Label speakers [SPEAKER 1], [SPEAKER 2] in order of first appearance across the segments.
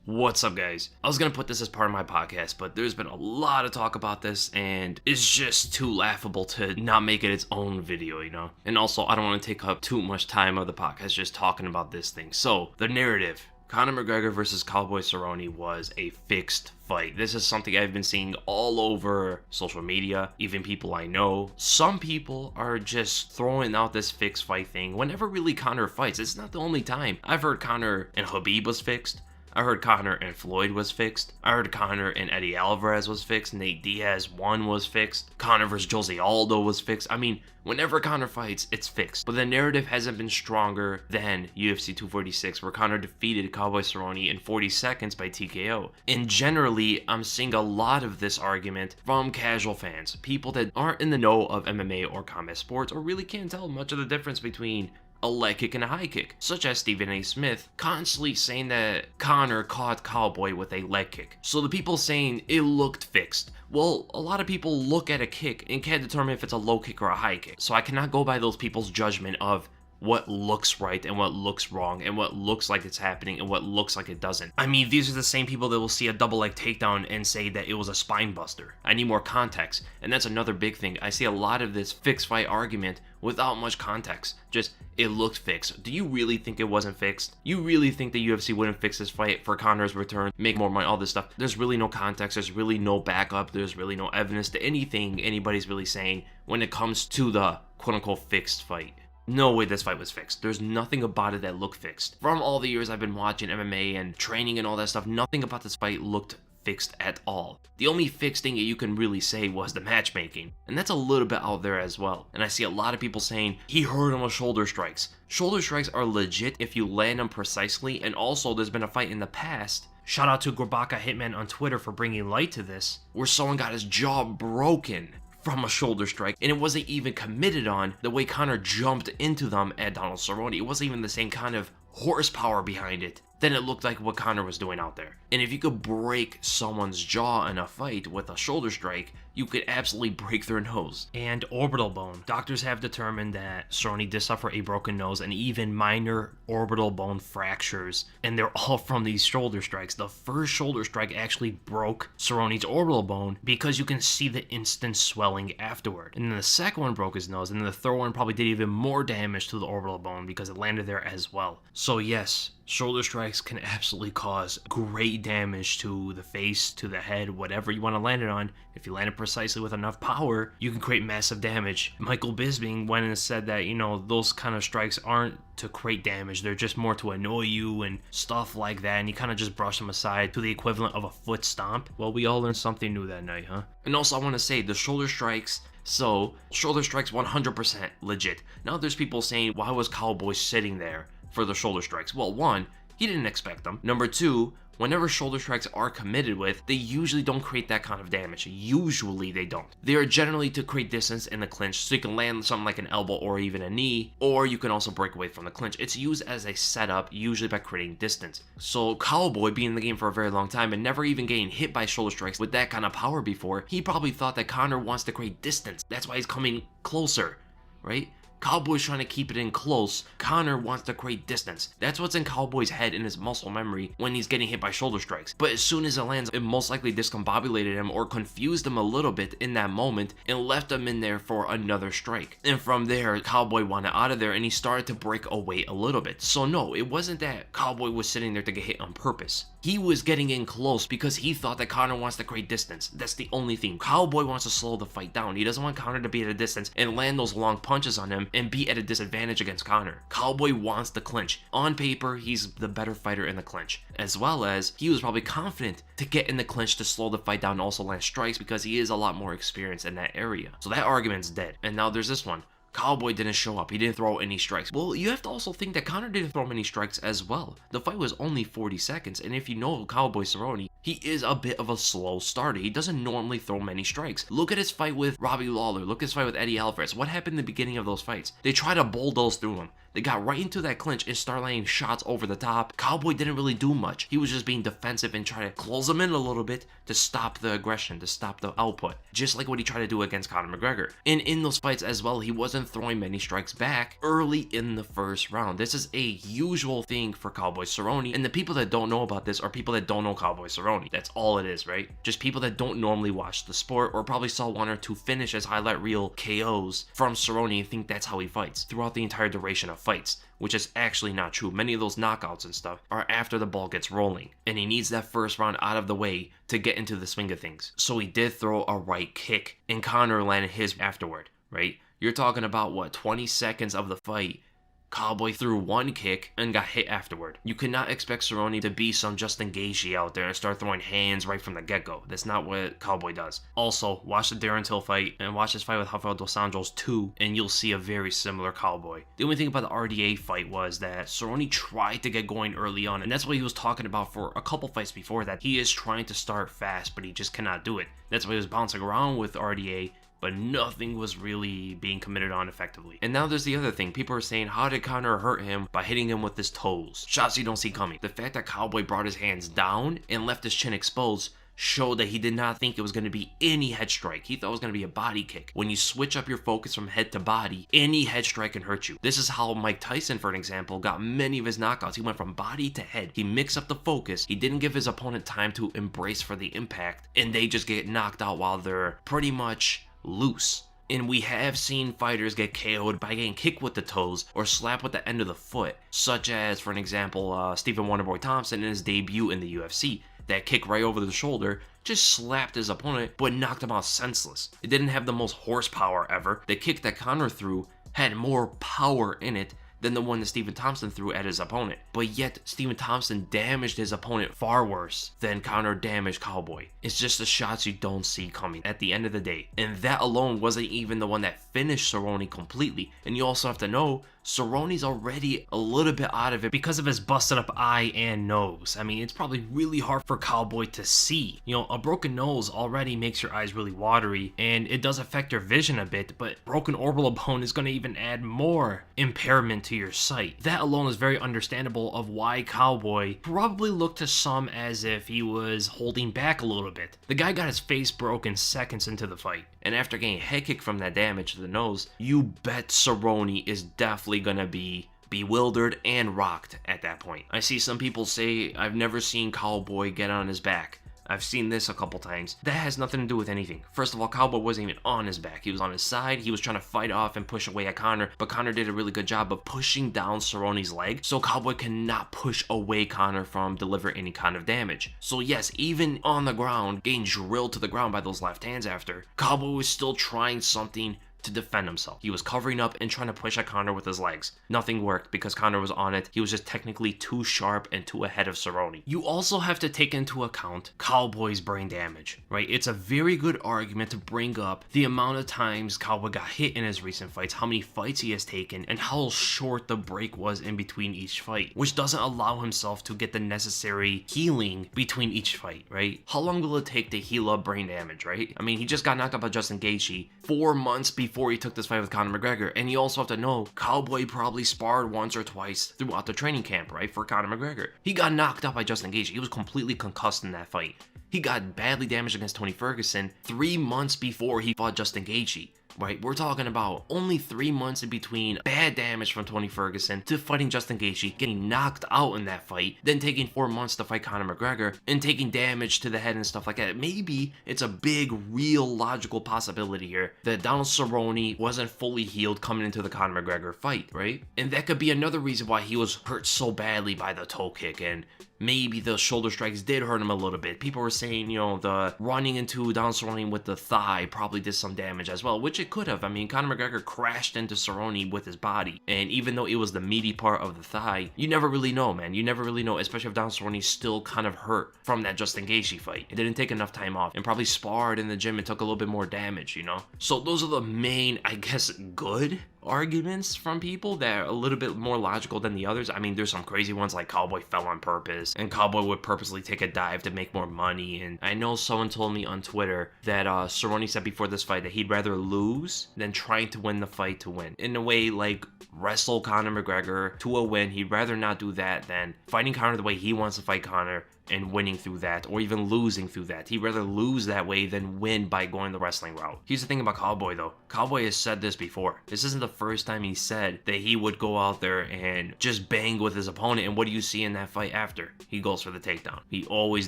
[SPEAKER 1] What's up, guys? I was gonna put this as part of my podcast, but there's been a lot of talk about this, and it's just too laughable to not make it its own video, you know? And also, I don't want to take up too much time of the podcast just talking about this thing. So, the narrative. Conor McGregor versus Cowboy Cerrone was a fixed fight. This is something I've been seeing all over social media, even people I know. Some people are just throwing out this fixed fight thing whenever really Conor fights. It's not the only time. I've heard Conor and Khabib was fixed. I heard Conor and Floyd was fixed. I heard Conor and Eddie Alvarez was fixed. Nate Diaz 1 was fixed. Conor versus Jose Aldo was fixed. I mean, whenever Conor fights, it's fixed. But the narrative hasn't been stronger than UFC 246, where Conor defeated Cowboy Cerrone in 40 seconds by TKO. And generally, I'm seeing a lot of this argument from casual fans, people that aren't in the know of MMA or combat sports, or really can't tell much of the difference between a leg kick and a high kick, such as Stephen A. Smith, constantly saying that Conor caught Cowboy with a leg kick. So the people saying it looked fixed. Well, a lot of people look at a kick and can't determine if it's a low kick or a high kick. So I cannot go by those people's judgment of what looks right and what looks wrong and what looks like it's happening and what looks like it doesn't. I mean, these are the same people that will see a double leg takedown and say that it was a spine buster. I need more context. And that's another big thing. I see a lot of this fixed fight argument without much context. Just, it looked fixed. Do you really think it wasn't fixed? You really think the UFC wouldn't fix this fight for Conor's return, make more money, all this stuff? There's really no context. There's really no backup. There's really no evidence to anything anybody's really saying when it comes to the quote-unquote fixed fight. No way this fight was fixed. There's nothing about it that looked fixed. From all the years I've been watching MMA and training and all that stuff, nothing about this fight looked fixed at all. The only fixed thing that you can really say was the matchmaking, and that's a little bit out there as well. And I see a lot of people saying he hurt him with shoulder strikes. Shoulder strikes are legit if you land them precisely, and also there's been a fight in the past, shout out to Grabaka Hitman on Twitter for bringing light to this, where someone got his jaw broken from a shoulder strike, and it wasn't even committed on the way Conor jumped into them at Donald Cerrone. It wasn't even the same kind of horsepower behind it than it looked like what Conor was doing out there. And if you could break someone's jaw in a fight with a shoulder strike, you could absolutely break their nose. And orbital bone. Doctors have determined that Cerrone did suffer a broken nose and even minor orbital bone fractures, and they're all from these shoulder strikes. The first shoulder strike actually broke Cerrone's orbital bone because you can see the instant swelling afterward. And then the second one broke his nose, and then the third one probably did even more damage to the orbital bone because it landed there as well. So yes, shoulder strikes can absolutely cause great damage to the face, to the head, whatever you want to land it on. If you land it precisely with enough power, you can create massive damage. Michael Bisping went and said that, those kind of strikes aren't to create damage. They're just more to annoy you and stuff like that. And he kind of just brushed them aside to the equivalent of a foot stomp. Well, we all learned something new that night, huh? And also, I want to say the shoulder strikes. So, shoulder strikes 100% legit. Now there's people saying, why was Cowboy sitting there for the shoulder strikes? Well, one, he didn't expect them. Number two, whenever shoulder strikes are committed with, they usually don't create that kind of damage. Usually they don't. They are generally to create distance in the clinch, so you can land something like an elbow or even a knee, or you can also break away from the clinch. It's used as a setup, usually by creating distance. So Cowboy, being in the game for a very long time and never even getting hit by shoulder strikes with that kind of power before, he probably thought that Conor wants to create distance. That's why he's coming closer, right? Cowboy's trying to keep it in close. Conor wants to create distance. That's what's in Cowboy's head in his muscle memory when he's getting hit by shoulder strikes. But as soon as it lands, it most likely discombobulated him or confused him a little bit in that moment and left him in there for another strike. And from there, Cowboy wanted out of there and he started to break away a little bit. So no, it wasn't that Cowboy was sitting there to get hit on purpose. He was getting in close because he thought that Conor wants to create distance. That's the only thing. Cowboy wants to slow the fight down. He doesn't want Conor to be at a distance and land those long punches on him and be at a disadvantage against Conor. Cowboy wants the clinch. On paper, he's the better fighter in the clinch, as well as he was probably confident to get in the clinch to slow the fight down and also land strikes because he is a lot more experienced in that area. So that argument's dead. And now there's this one. Cowboy didn't show up. He didn't throw any strikes. Well, you have to also think that Conor didn't throw many strikes as well. The fight was only 40 seconds, and if you know Cowboy Cerrone, He is a bit of a slow starter. He doesn't normally throw many strikes. Look at his fight with Robbie Lawler. Look at his fight with Eddie Alvarez. What happened in the beginning of those fights? They tried to bulldoze through him. They got right into that clinch and started laying shots over the top. Cowboy didn't really do much. He was just being defensive and trying to close him in a little bit to stop the aggression, to stop the output. Just like what he tried to do against Conor McGregor. And in those fights as well, he wasn't throwing many strikes back early in the first round. This is a usual thing for Cowboy Cerrone. And the people that don't know about this are people that don't know Cowboy Cerrone. That's all it is, right? Just people that don't normally watch the sport or probably saw one or two finishes, highlight reel KOs from Cerrone and think that's how he fights throughout the entire duration of fights, which is actually not true. Many of those knockouts and stuff are after the ball gets rolling, and he needs that first round out of the way to get into the swing of things. So he did throw a right kick, and Conor landed his afterward, right? You're talking about, what, 20 seconds of the fight, Cowboy threw one kick and got hit afterward. You cannot expect Cerrone to be some Justin Gaethje out there and start throwing hands right from the get-go. That's not what Cowboy does. Also, watch the Darren Till fight and watch his fight with Rafael Dos Anjos too, and you'll see a very similar Cowboy. The only thing about the RDA fight was that Cerrone tried to get going early on, and that's what he was talking about for a couple fights before that. He is trying to start fast, but he just cannot do it. That's why he was bouncing around with RDA, but nothing was really being committed on effectively. And now there's the other thing. People are saying, how did Conor hurt him? By hitting him with his toes. Shots you don't see coming. The fact that Cowboy brought his hands down and left his chin exposed showed that he did not think it was going to be any head strike. He thought it was going to be a body kick. When you switch up your focus from head to body, any head strike can hurt you. This is how Mike Tyson, for an example, got many of his knockouts. He went from body to head. He mixed up the focus. He didn't give his opponent time to embrace for the impact, and they just get knocked out while they're pretty much loose. And we have seen fighters get KO'd by getting kicked with the toes or slapped with the end of the foot, such as, for an example, Stephen Wonderboy Thompson in his debut in the UFC. That kick right over the shoulder just slapped his opponent but knocked him out senseless. It didn't have the most horsepower ever. The kick that Conor threw had more power in it than the one that Stephen Thompson threw at his opponent. But yet, Stephen Thompson damaged his opponent far worse than Conor damaged Cowboy. It's just the shots you don't see coming at the end of the day. And that alone wasn't even the one that finished Cerrone completely. And you also have to know, Cerrone's already a little bit out of it because of his busted up eye and nose. I mean, it's probably really hard for Cowboy to see. You know, a broken nose already makes your eyes really watery, and it does affect your vision a bit, but broken orbital bone is going to even add more impairment to your sight. That alone is very understandable of why Cowboy probably looked to some as if he was holding back a little bit. The guy got his face broken seconds into the fight, and after getting a head kick from that damage to the nose, you bet Cerrone is definitely gonna be bewildered and rocked at that point. I see some people say, I've never seen Cowboy get on his back. I've seen this a couple times. That has nothing to do with anything. First of all, Cowboy wasn't even on his back. He was on his side. He was trying to fight off and push away at Conor, but Conor did a really good job of pushing down Cerrone's leg, so Cowboy cannot push away Conor from delivering any kind of damage. So yes, even on the ground, getting drilled to the ground by those left hands after, Cowboy was still trying something to defend himself. He was covering up and trying to push at Conor with his legs. Nothing worked because Conor was on it. He was just technically too sharp and too ahead of Cerrone. You also have to take into account Cowboy's brain damage, right? It's a very good argument to bring up the amount of times Cowboy got hit in his recent fights, how many fights he has taken, and how short the break was in between each fight, which doesn't allow himself to get the necessary healing between each fight, right? How long will it take to heal up brain damage, right? I mean, he just got knocked out by Justin Gaethje 4 months before he took this fight with Conor McGregor, and you also have to know, Cowboy probably sparred once or twice throughout the training camp, right, for Conor McGregor. He got knocked out by Justin Gaethje. He was completely concussed in that fight. He got badly damaged against Tony Ferguson 3 months before he fought Justin Gaethje. Right, we're talking about only 3 months in between bad damage from Tony Ferguson to fighting Justin Gaethje, getting knocked out in that fight, then taking 4 months to fight Conor McGregor, and taking damage to the head and stuff like that. Maybe it's a big, real, logical possibility here that Donald Cerrone wasn't fully healed coming into the Conor McGregor fight, right? And that could be another reason why he was hurt so badly by the toe kick, and maybe the shoulder strikes did hurt him a little bit. People were saying, you know, the running into Donald Cerrone with the thigh probably did some damage as well, which it could have. I mean, Conor McGregor crashed into Cerrone with his body, and even though it was the meaty part of the thigh, you never really know, man. You never really know, especially if Donald Cerrone's still kind of hurt from that Justin Gaethje fight. It didn't take enough time off, and probably sparred in the gym and took a little bit more damage, you know? So those are the main, I guess, good arguments from people that are a little bit more logical than the others. I mean, there's some crazy ones like Cowboy fell on purpose, and Cowboy would purposely take a dive to make more money. And I know someone told me on Twitter that Cerrone said before this fight that he'd rather lose than trying to win the fight to win. In a way, like wrestle Conor McGregor to a win. He'd rather not do that than fighting Conor the way he wants to fight Conor and winning through that, or even losing through that. He'd rather lose that way than win by going the wrestling route. Here's the thing about Cowboy though. Cowboy has said this before. This isn't the first time he said that he would go out there and just bang with his opponent, and what do you see in that fight after? He goes for the takedown. He always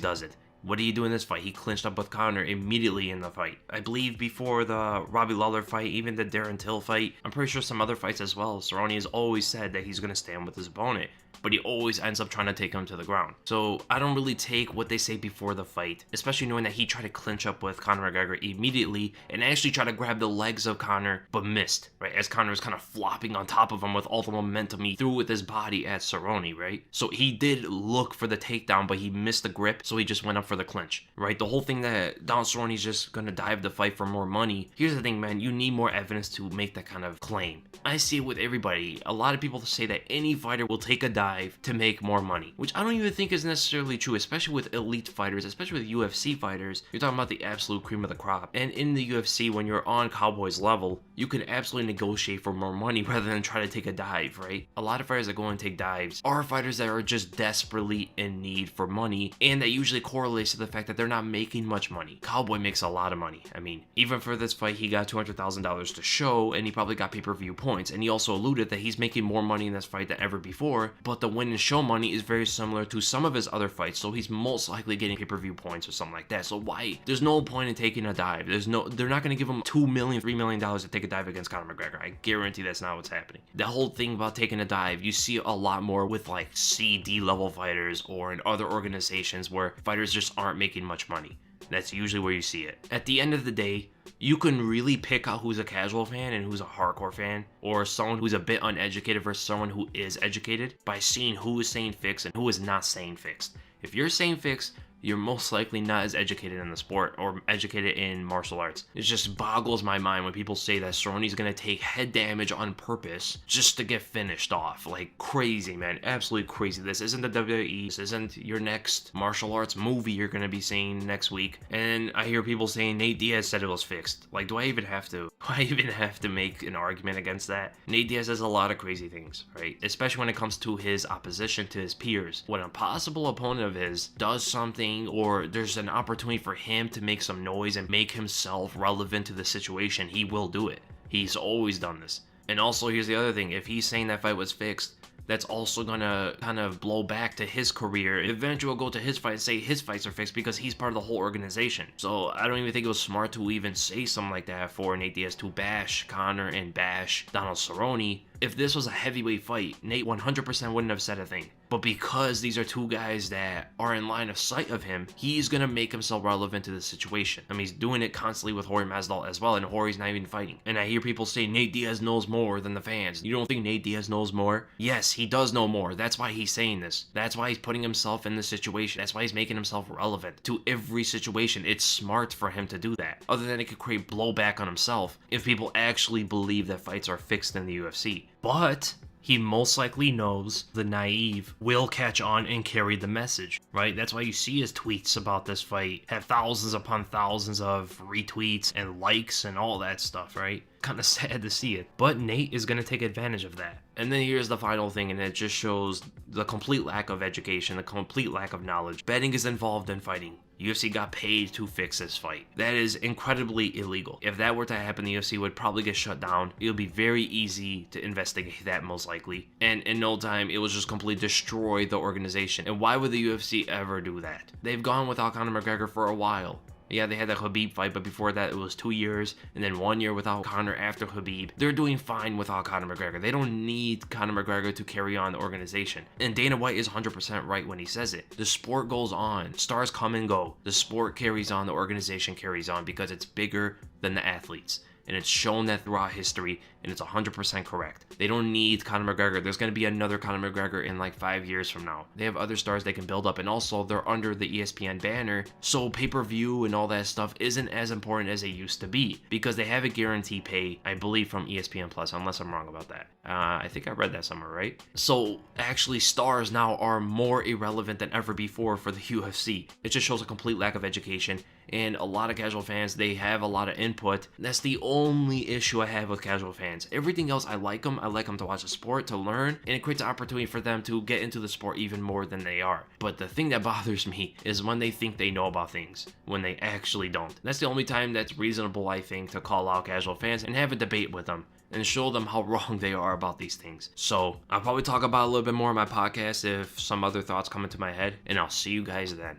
[SPEAKER 1] does it. What did he do in this fight? He clinched up with Conor immediately in the fight. I believe before the Robbie Lawler fight, even the Darren Till fight, I'm pretty sure some other fights as well, Cerrone has always said that he's going to stand with his opponent, but he always ends up trying to take him to the ground. So I don't really take what they say before the fight, especially knowing that he tried to clinch up with Conor McGregor immediately and actually tried to grab the legs of Conor, but missed, right? As Conor was kind of flopping on top of him with all the momentum he threw with his body at Cerrone, right? So he did look for the takedown, but he missed the grip, so he just went up for the clinch, right? The whole thing that Donald Cerrone is just gonna dive the fight for more money. Here's the thing, man, you need more evidence to make that kind of claim. I see it with everybody. A lot of people say that any fighter will take a dive to make more money, which I don't even think is necessarily true, especially with elite fighters, especially with UFC fighters. You're talking about the absolute cream of the crop. And in the UFC, when you're on Cowboy's level, you can absolutely negotiate for more money rather than try to take a dive, right? A lot of fighters that go and take dives are fighters that are just desperately in need for money, and that usually correlates to the fact that they're not making much money. Cowboy makes a lot of money. I mean, even for this fight, he got $200,000 to show, and he probably got pay-per-view points. And he also alluded that he's making more money in this fight than ever before, but the win and show money is very similar to some of his other fights, so he's most likely getting pay-per-view points or something like that. So why? There's no point in taking a dive. They're not going to give him $2 million, $3 million to take a dive against Conor McGregor. I guarantee that's not what's happening. The whole thing about taking a dive, you see a lot more with like CD level fighters or in other organizations where fighters just aren't making much money. That's usually where you see it. At the end of the day, you can really pick out who's a casual fan and who's a hardcore fan, or someone who's a bit uneducated versus someone who is educated, by seeing who is saying fixed and who is not saying fixed. If you're saying fixed, you're most likely not as educated in the sport or educated in martial arts. It just boggles my mind when people say that Cerrone's gonna take head damage on purpose just to get finished off. Like, crazy, man. Absolutely crazy. This isn't the WWE. This isn't your next martial arts movie you're gonna be seeing next week. And I hear people saying Nate Diaz said it was fixed. Like, do I even have to? Do I even have to make an argument against that? Nate Diaz does a lot of crazy things, right? Especially when it comes to his opposition, to his peers. When a possible opponent of his does something, or there's an opportunity for him to make some noise and make himself relevant to the situation, he will do it. He's always done this. And also, here's the other thing. If he's saying that fight was fixed, that's also gonna kind of blow back to his career. Eventually, we'll go to his fight and say his fights are fixed because he's part of the whole organization. So I don't even think it was smart to even say something like that for Nate Diaz to bash Conor and bash Donald Cerrone. If this was a heavyweight fight, Nate 100% wouldn't have said a thing. But because these are two guys that are in line of sight of him, he's going to make himself relevant to the situation. I mean, he's doing it constantly with Jorge Masvidal as well, and Jorge's not even fighting. And I hear people say Nate Diaz knows more than the fans. You don't think Nate Diaz knows more? Yes, he does know more. That's why he's saying this. That's why he's putting himself in this situation. That's why he's making himself relevant to every situation. It's smart for him to do that. Other than it could create blowback on himself if people actually believe that fights are fixed in the UFC. But he most likely knows the naive will catch on and carry the message, right? That's why you see his tweets about this fight have thousands upon thousands of retweets and likes and all that stuff, right? Kind of sad to see it. But Nate is going to take advantage of that. And then here's the final thing, and it just shows the complete lack of education, the complete lack of knowledge. Betting is involved in fighting. UFC got paid to fix this fight. That is incredibly illegal. If that were to happen, the UFC would probably get shut down. It would be very easy to investigate that, most likely. And in no time, it will just completely destroy the organization. And why would the UFC ever do that? They've gone without Conor McGregor for a while. Yeah, they had that Khabib fight, but before that, it was 2 years, and then 1 year without Conor after Khabib. They're doing fine without Conor McGregor. They don't need Conor McGregor to carry on the organization. And Dana White is 100% right when he says it. The sport goes on. Stars come and go. The sport carries on. The organization carries on because it's bigger than the athletes. and it's shown that throughout history, and it's 100% correct. They don't need Conor McGregor. There's going to be another Conor McGregor in like 5 years from now. They have other stars they can build up, and also they're under the ESPN banner, so pay-per-view and all that stuff isn't as important as it used to be, because they have a guarantee pay, I believe, from ESPN Plus, unless I'm wrong about that. I think I read that somewhere, right? So actually, stars now are more irrelevant than ever before for the UFC. It just shows a complete lack of education, and a lot of casual fans, they have a lot of input. That's the only issue I have with casual fans. Everything else, I like them. I like them to watch the sport, to learn, and it creates an opportunity for them to get into the sport even more than they are. But the thing that bothers me is when they think they know about things, when they actually don't. That's the only time that's reasonable, I think, to call out casual fans and have a debate with them and show them how wrong they are about these things. So I'll probably talk about it a little bit more in my podcast if some other thoughts come into my head, and I'll see you guys then.